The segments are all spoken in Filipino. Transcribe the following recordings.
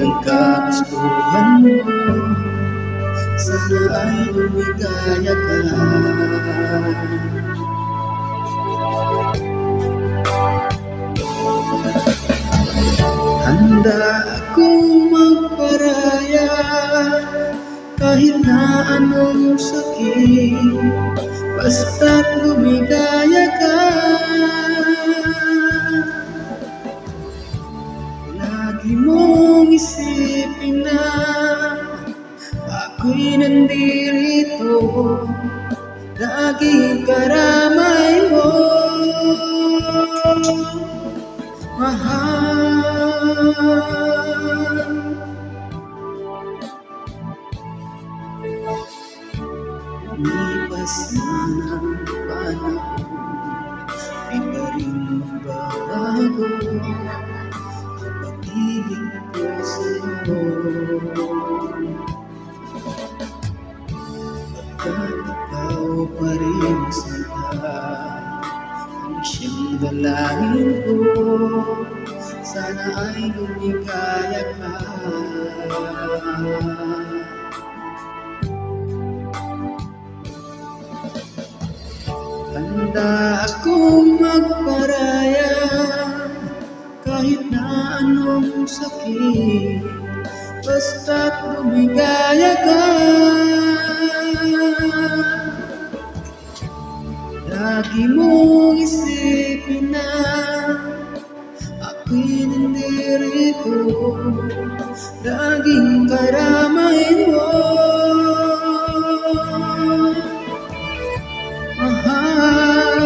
pinagkagustuhan mo, sana ay lumigaya ka. Handa akong magparaya kahit na anong sakit, basta't lumigaya ka. Lagi mong isipin na ako'y nandirito, laging karamay mo, mahal. Lumipas na ng panahon, di pa rin magbabago ang pag-ibig ko sa'yo. Pagkat ikaw pa rin sinta, ang siyang dalangin ko, sana ay lumigaya ka. Handa akong magparaya kahit na anong sakit, basta't lumigaya ka. Lagi mong isipin na ako'y nandirito, laging karamahin mo, mahal.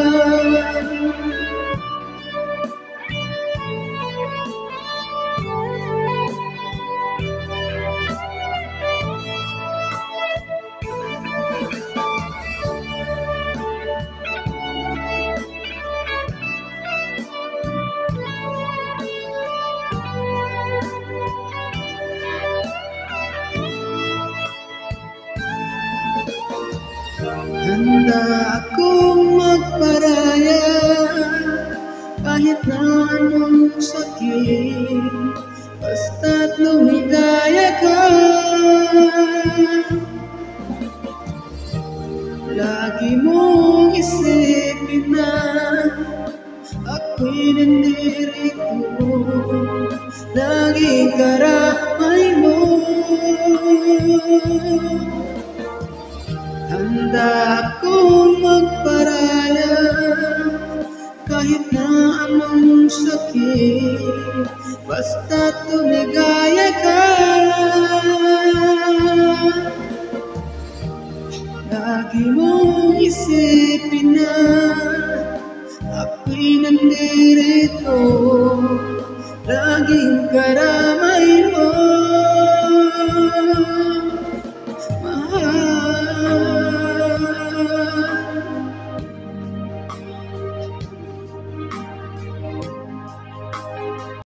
Handa akong magparaya kahit na anong sakit, basta't lumigaya ka. Lagi mong isipin na ako'y nandirito, laging karamay mo. Handa akong magparaya kahit na anong sakit, basta't lumigaya ka. Lagi mong isipin na ako'y nandirito, laging karamay mo.